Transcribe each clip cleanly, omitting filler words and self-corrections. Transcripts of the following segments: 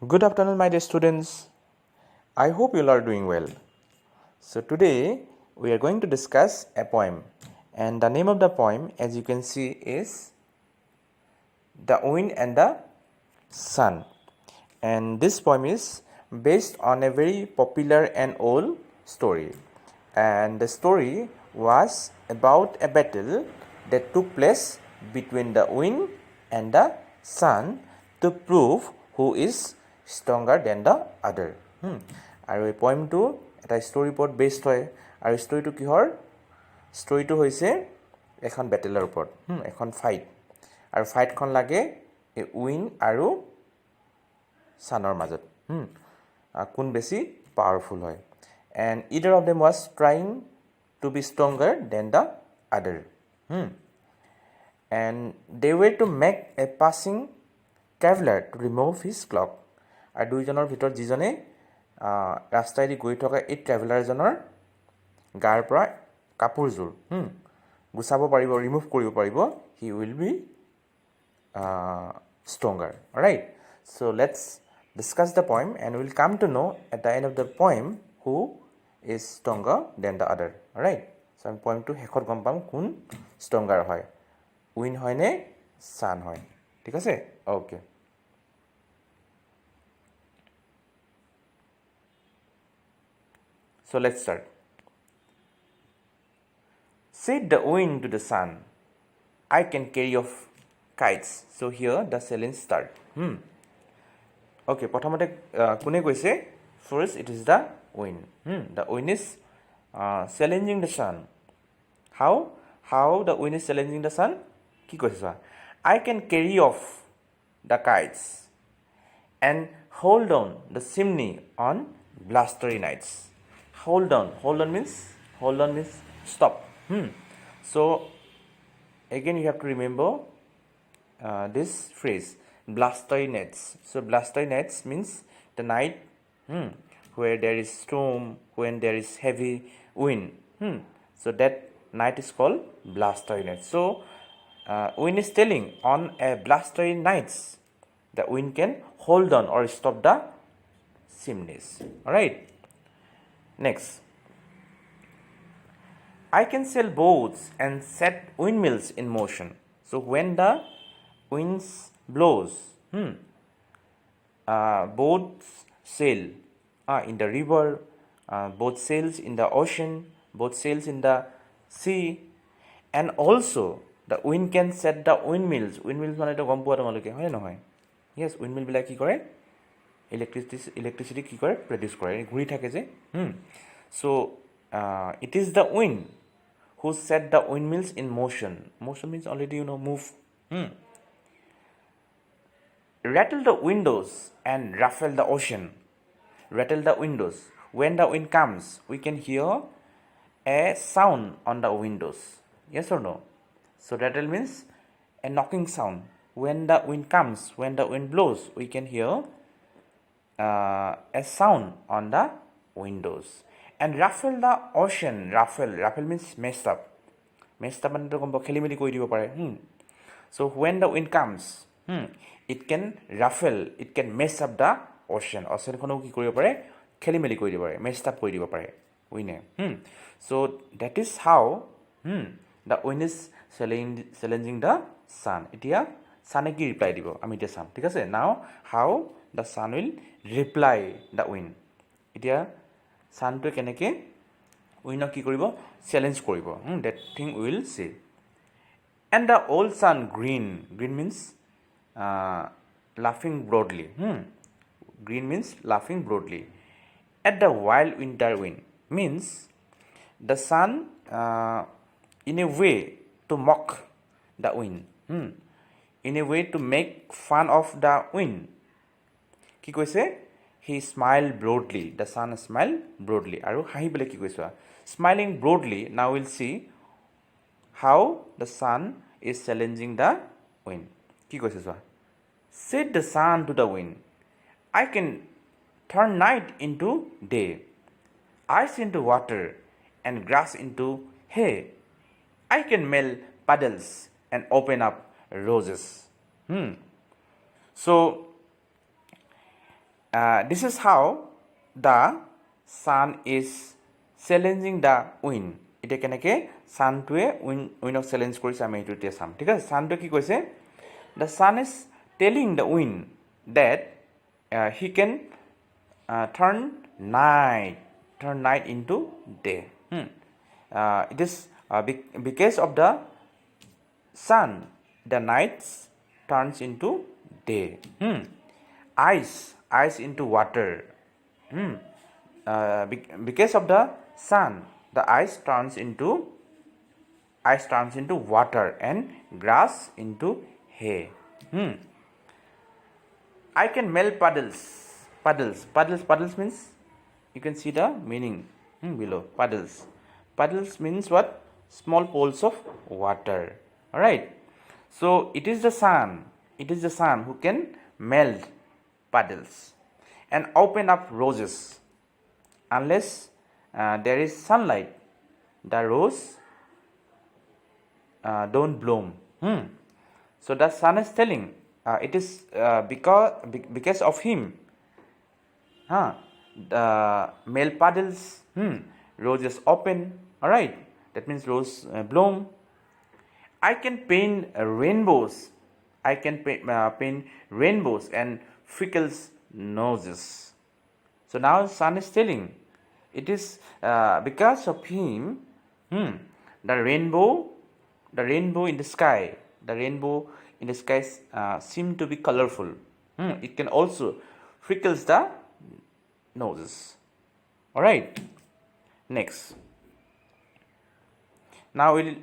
Good afternoon, my dear students. I hope you all are doing well. So, today we are going to discuss a poem, and the name of the poem, as you can see, is The Wind and the Sun. And this poem is based on a very popular and old story. And the story was about a battle that took place between the wind and the sun to prove who is stronger than the other. আৰু এই পইমটো এটা ষ্টৰীৰ ওপৰত based হয় আৰু ষ্টৰীটো কিহৰ ষ্টৰীটো হৈছে এখন বেটেলৰ ওপৰত এখন ফাইট আৰু ফাইটখন লাগে এই উইন আৰু ছানৰ মাজত কোন বেছি পাৱাৰফুল হয় and either of them was trying to be stronger than the other and they were to make a passing traveler to remove his cloak আৰু দুইজনৰ ভিতৰত যিজনে ৰাস্তাইদি গৈ থকা এই ট্ৰেভেলাৰজনৰ গাৰ পৰা কাপোৰযোৰ গুচাব পাৰিব ৰিমুভ কৰিব পাৰিব he will be stronger. Alright, so let's discuss the poem and we'll come to know at the end of the poem who is stronger than the other. Alright, so আমি poemটো শেষত গম পাম কোন stronger হয় win হয় নে সান হয় ঠিক আছে ওকে So let's start. Said the wind to the sun, I can carry off kites. So here the sentence start. Okay, প্ৰথমতে কোনে কৈছে first it is the wind. The wind is challenging the sun. How the wind is challenging the sun? কি কৈছে চোৱা I can carry off the kites and hold on the chimney on blustery nights. Hold on means stop. So again you have to remember this phrase blustery nights. So blustery nights means the night where there is storm, when there is heavy wind. So that night is called blustery night. So wind is telling on a blustery nights the wind can hold on or stop the chimneys. Alright, next, I can sail boats and set windmills in motion. So when the winds blows, boats sail in the river, boat sails in the ocean, boat sails in the sea, and also the wind can set the windmills. Windmills মানে এটা গম পোৱা তোমালোকে হয় নহয় yes windmill বিলাক কি কৰে electricity কি কৰে প্ৰডিউস কৰে ঘূৰি থাকে যে so it is the wind who set the windmills in motion. Motion means already you know move. Rattle the windows and ruffle the ocean. Rattle the windows. When the wind comes, we can hear a sound on the windows. Yes or no? So rattle means a knocking sound. When the wind comes, when the wind blows, we can hear a sound on the windows. And ruffle the ocean. Ruffle means messed up মানে তো গম পাওঁ খেলি মেলি কৰি দিব পাৰে so when the wind comes it can ruffle, it can mess up the ocean. Oceanখনক কি কৰিব পাৰে খেলি মেলি কৰি দিব পাৰে messed up কৰি দিব পাৰে উইনে so that is how the wind is challenging the sun. এতিয়া সানে কি ৰিপ্লাই দিব আমি এতিয়া চাম ঠিক আছে now how the sun will reply the wind. এতিয়া সানটোৱে কেনেকৈ উইনক কি কৰিব চেলেঞ্জ কৰিব that thing we will see. And the old sun green means laughing broadly. Green means laughing broadly at the wild winter wind means the sun in a way to mock the wind, in a way to make fun of the wind. কি কৈছে he smiled broadly, the sun smiled broadly আৰু হাঁহি পেলাই কি কৈছে smiling broadly. Now we'll see how the sun is challenging the wind. কি কৈছে চোৱা said the sun to the wind, I can turn night into day, ice into water and grass into hay. I can melt puddles and open up roses. So This is how the sun is challenging the wind. এতিয়া কেনেকৈ ছানটোৱে উইনক challenge কৰিছে আমি এইটো এতিয়া চাম ঠিক আছে ছানটোৱে কি কৈছে the sun is telling the wind that he can turn night into day. It is because of the sun the night turns into day. Ice into water. Because of the sun the ice turns into water and grass into hay. I can melt puddles means you can see the meaning below. Puddles means what? Small pools of water. All right, so it is the sun who can melt puddles and open up roses. Unless there is sunlight, the rose don't bloom. So the sun is telling it is because of him the male puddles roses open. All right, that means rose bloom. I can paint rainbows. Paint rainbows and freckles noses. So now sun is telling it is because of him the rainbow in the sky seem to be colorful. It can also freckles the noses. All right, next now we'll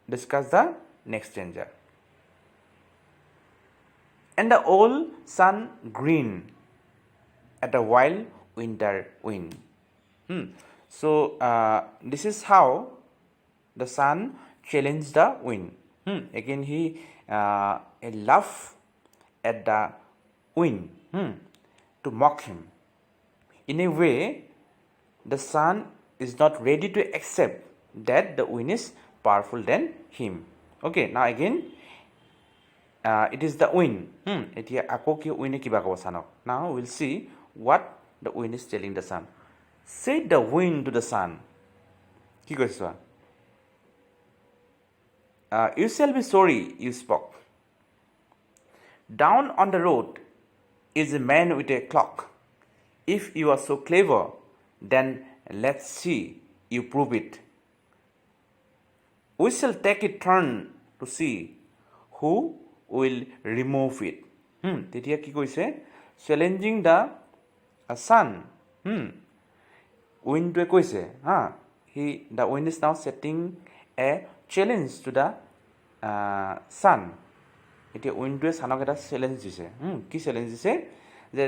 discuss the next danger. And the old sun green at a wild winter wind. So this is how the sun challenged the wind. Again he laughed at the wind to mock him. In a way, the sun is not ready to accept that the wind is powerful than him. Okay, now again it is the wind. এতিয়া আকৌ কি উইনে কিবা ক'ব চানক. Now we'll see what the wind is telling the sun. Said the wind to the sun. কি কৈছে চোৱা? You shall be sorry you spoke. Down on the road is a man with a clock. If you are so clever, then let's see you prove it. We shall take a turn to see who will remove it. তেতিয়া কি কৈছে? Challenging the sun. Windটোৱে কৈছে the wind is now setting a challenge to the sun. এতিয়া উইণ্ডটোৱে ছানক এটা challenge দিছে কি challenge দিছে যে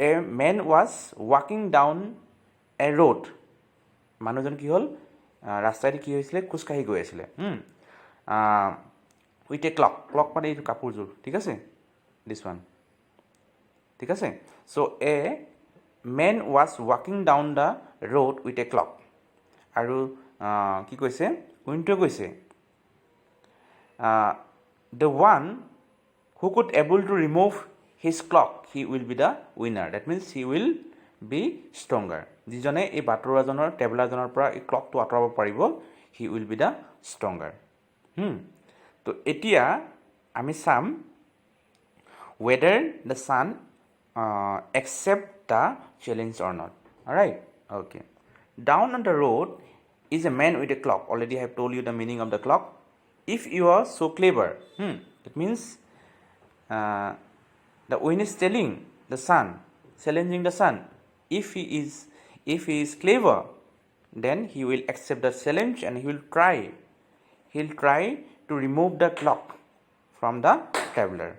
a man was walking down a road. মানুহজন কি হ'ল ৰাস্তাইদি কি হৈছিলে খোজকাঢ়ি গৈ আছিলে উইথ এ ক্লক মানে এইটো কাপোৰযোৰ ঠিক আছে দিছ ওৱান ঠিক আছে চ' এ মেন ৱাজ ৱাকিং down the road with a clock আৰু কি কৈছে উইণ্ডটোৱে কৈছে the one who could able to remove his clock, he will be the winner. That means he will be stronger. যিজনে এই বাটৰুৱাজনৰ ট্ৰেভেলাৰজনৰ পৰা এই ক্লকটো আঁতৰাব পাৰিব he will be the stronger. তো এতিয়া আমি চাম whether the sun accept the challenge or not. All right, okay. Down on the road is a man with a clock. Already I have told you the meaning of the clock. If you are so clever, it means the wind is telling the sun, challenging the sun. If he is clever, then he will accept the challenge and he will try. He'll try to remove the clock from the traveler.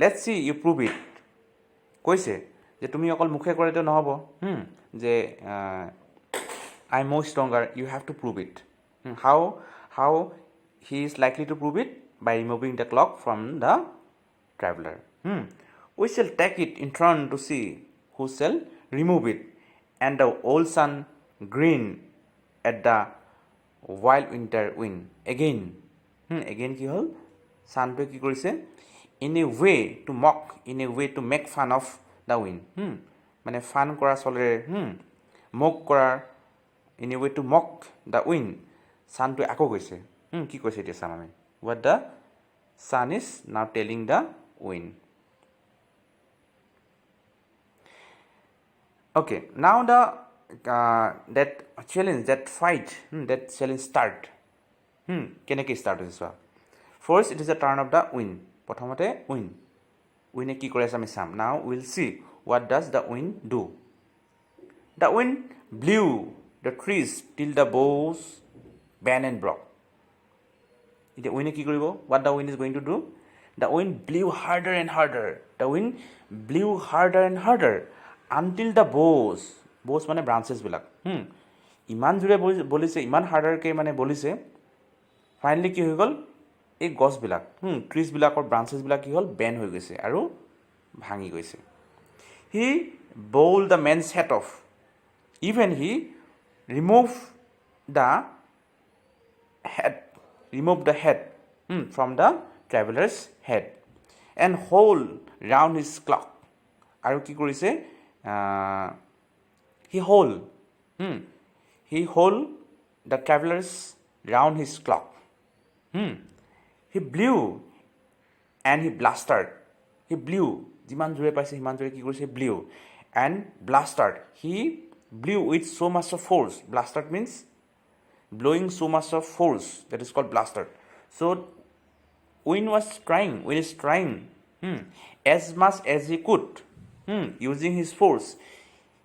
Let's see you prove it. কৈছে যে তুমি অকল মুখে কৰিলে নহব যে I am more stronger. You have to prove it. How he is likely to prove it? By removing the clock from the traveler. We shall take it in turn to see who shall remove it. And the old sun grinned at the wild winter wind. Again কি হল? Sunটোৱে কি কৰিছে? in a way to mock, in a way to make fun of the wind. মানে fun কৰা চলেৰে mock কৰাৰ in a way to mock the wind. চানটোৱে আকৌ কৈছে কি কৈছে এতিয়া চাম আমি what the sun is now telling the wind. Okay, now the that challenge, that fight, that challenge start. কেনেকৈ start হৈছে চোৱা. First, it is a turn of the wind. প্ৰথমতে wind. Wind কি কৰে আমি চাম. Now we'll see what does the wind do. The wind blew the trees till the boughs bent and broke. এতিয়া wind কি কৰিব? What the wind is going to do? The wind blew harder and harder. The wind blew harder and harder until the boughs মানে branches বিলাক ইমান জোৰে বলিছে, ইমান হাৰ্ডাৰকৈ মানে বলিছে, finally কি হৈ গ'ল, এই গছবিলাক ট্ৰিজবিলাকৰ ব্ৰাঞ্চেছবিলাক কি হ'ল, বেণ্ড হৈ গৈছে আৰু ভাঙি গৈছে. হি bowled the man's hat off. Even he removed the head from the traveler's head and hold round his clock. আৰু কি কৰিছে, he hold the travelers round his clock. He blew and he blasted. He blew, যিমান জোৰে পাইছে সিমান জোৰে কি কৰিছে, blew and blasted. He blew with so much of force. Blasted means blowing so much of force, that is called blasted. So wind is trying as much as he could, using his force.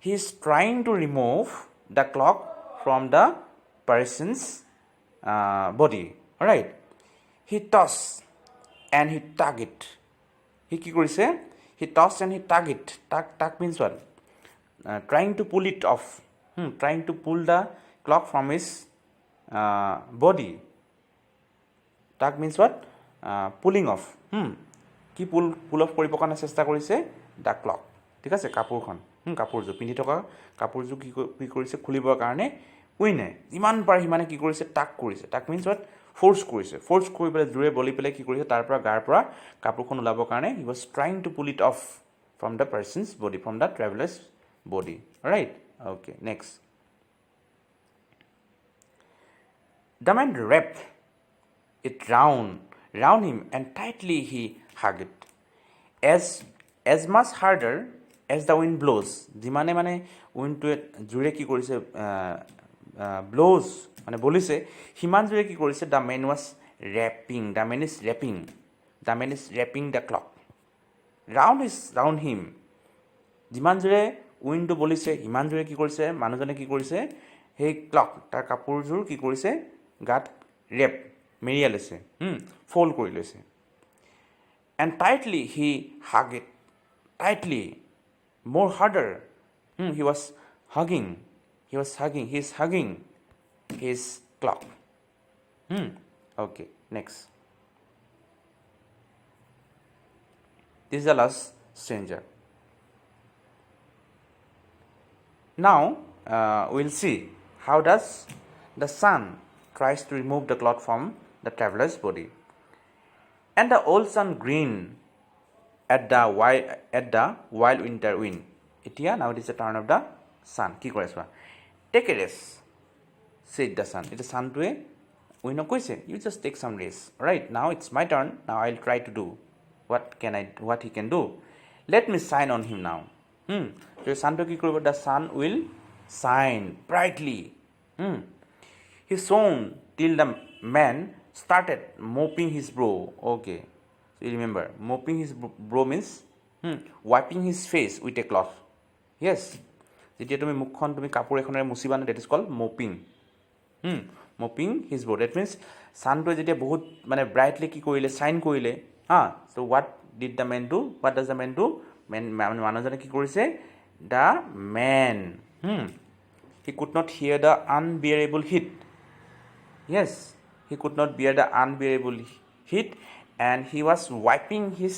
He is trying to remove the clock from the person's body. Alright, he tossed and he tugged it. He কি কৰিছে, he tossed and he tugged it. Tug means what? Trying to pull it off. Trying to pull the clock from his body. Tug means what? Pulling off. কি pull off কৰিব কাৰণে চেষ্টা কৰিছে, the clock. ঠিক আছে, কাপোৰখন, কাপোৰযোৰ পিন্ধি থকা কাপোৰযোৰ কি কৰিছে, খুলিবৰ কাৰণে উইনে যিমান পাৰে সিমানে কি কৰিছে, টাক কৰিছে. টাক মিনছ হোৱাট, ফ'ৰ্চ কৰিছে. ফ'ৰ্চ কৰি পেলাই জোৰে বলি পেলাই কি কৰিছে, তাৰ পৰা গাৰ পৰা কাপোৰখন ওলাবৰ কাৰণে he was trying two pool it off from the persons body, from the travellers body. Right, okay, next. The man wrapped it round him and tightly he hugged it. As much harder as the wind blows. যিমানে মানে উইণ্ডটোৱে জোৰে কি কৰিছে, ব্ল'জ মানে বলিছে, সিমান জোৰে কি কৰিছে, the man was wrapping. The man is wrapping the clock round him. যিমান জোৰে উইণ্ডটো বলিছে সিমান জোৰে কি কৰিছে, মানুহজনে কি কৰিছে, সেই ক্লক, তাৰ কাপোৰযোৰ কি কৰিছে, গাত মেৰিয়াই লৈছে, ফ'ল্ড কৰি লৈছে. And tightly he hugged it. Tightly, more harder. He is hugging his clock. Okay, next. This is the last stranger. Now we'll see how does the sun tries to remove the cloth from the traveler's body. And the old sun grinned at the wild winter wind. Etia, now it is the turn of the sun. কি কৰে চোৱা, take a rest, said the sun. It is sun to a wind কৈছে, you just take some rest. Right, now it's my turn. Now I'll try to do what he can do. Let me shine on him now. So sun to কি কৰিব, the sun will shine brightly. He shone till the man started mopping his brow. Okay, so you remember, mopping his brow means wiping his face with a cloth. Yes, যেতিয়া তুমি মুখখন তুমি কাপোৰ এখনেৰে মুচিবা না, that is called mopping. Mopping his brow, that means ছানটোৱে যেতিয়া বহুত মানে ব্ৰাইটলি কি কৰিলে, চাইন কৰিলে, so what does the man do? মানুহজনে কি কৰিছে, the man he could not hear the unbearable heat. Yes, he could not bear the unbearable heat, and he was wiping his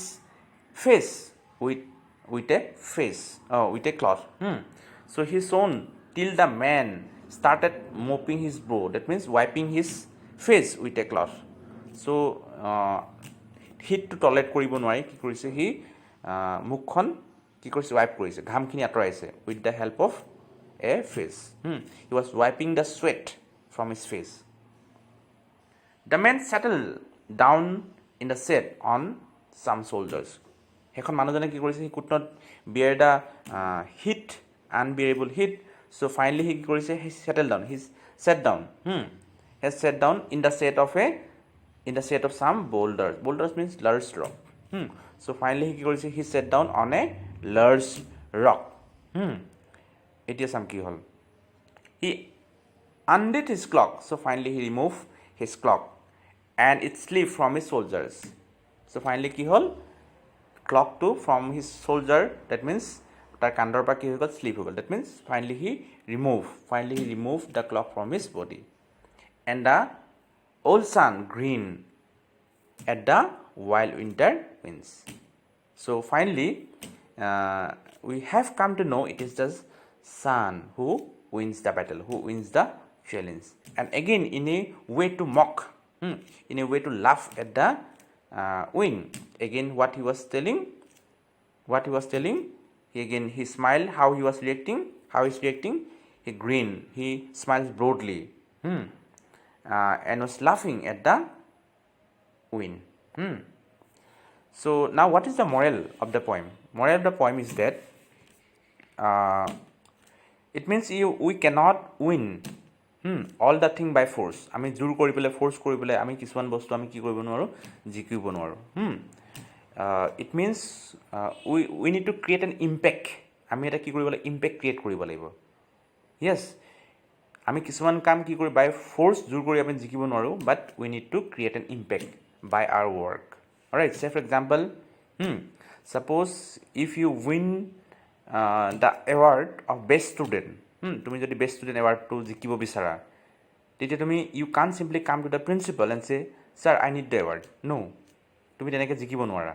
face with a cloth. So he shone till the man started mopping his brow. That means wiping his face with a cloth. So হিটটো tolerate কৰিব নোৱাৰি কি কৰিছে C মুখখন কি কৰিছে wipe কৰিছে ঘামখিনি আঁতৰাইছে with the help of a face he was ৱাইপিং the sweat from his face. The man settled down in the shed on some soldiers. সেইখন মানুহজনে কি কৰিছে he could not bear the heat, unbearable heat, so finally he কি কৰিছে he sat down in the shade of some boulders means large rock. So finally he কি কৰিছে he sat down on a large rock. এতিয়া চাম কি হ'ল he undid his cloak, so finally he removed his cloak and it slipped from his shoulders. So finally কি হ'ল cloak to from his shoulder, that means তাৰ কান্ধৰ পৰা কি হৈ গ'ল slip হৈ গ'ল, that means finally he removed the cloak from his body. And the old sun grinned at the wild winter winds. So finally we have come to know it is the sun who wins the battle, who wins the challenge. And again in a way to mock, in a way to laugh at the wind, again what he was telling, he smiled, how he's reacting, he grinned, he smiles broadly, and was laughing at the wind. So now what is the moral of the poem? Moral of the poem is that it means we cannot win all the thing by force. আমি জোৰ কৰি পেলাই force কৰি পেলাই আমি কিছুমান বস্তু আমি কি কৰিব নোৱাৰোঁ জিকিব নোৱাৰোঁ. It means we need to create an impact. আমি এটা কি কৰিব লাগিব ইম্পেক্ট ক্ৰিয়েট কৰিব লাগিব. য়েছ আমি কিছুমান কাম কি কৰি বাই ফ'ৰ্চ জোৰ কৰি আমি জিকিব নোৱাৰোঁ, but we need to create an impact by our work. Alright, say for example, suppose if you win the award of best student, তুমি যদি best student award to জিকিব বিচাৰা, তেতিয়া তুমি you can't simply come to the principal and say, sir I need the award. No, তুমি তেনেকৈ জিকিব নোৱাৰা,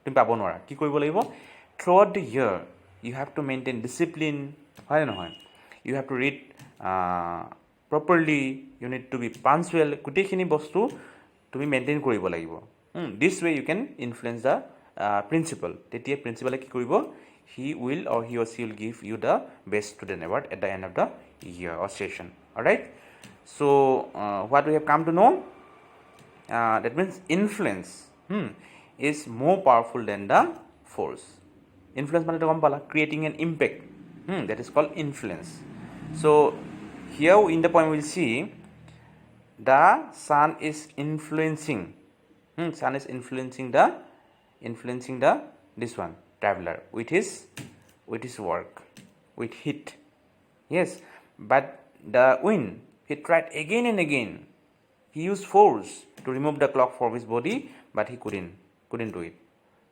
তুমি পাব নোৱাৰা. কি কৰিব লাগিব throughout the year you have to maintain discipline, হয় নহয়, you have to read properly, you need to be punctual, গোটেইখিনি বস্তু তুমি মেইনটেইন কৰিব লাগিব. This way you can influence the principal. তেতিয়া প্ৰিন্সিপালে কি কৰিব he will or he or she will give you the best student award at the end of the year or session. Alright, so' what we have come to now' that means influence is more powerful than the force. Influence মানে গম পালা, creating an impact, that is called influence. So here in the poem we will see the sun is influencing the this one traveler with his work, with heat. Yes, but the wind, he tried again and again, he used force to remove the cloak from his body, but he couldn't do it.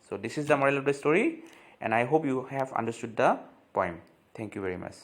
So this is the moral of the story, and I hope you have understood the poem. Thank you very much.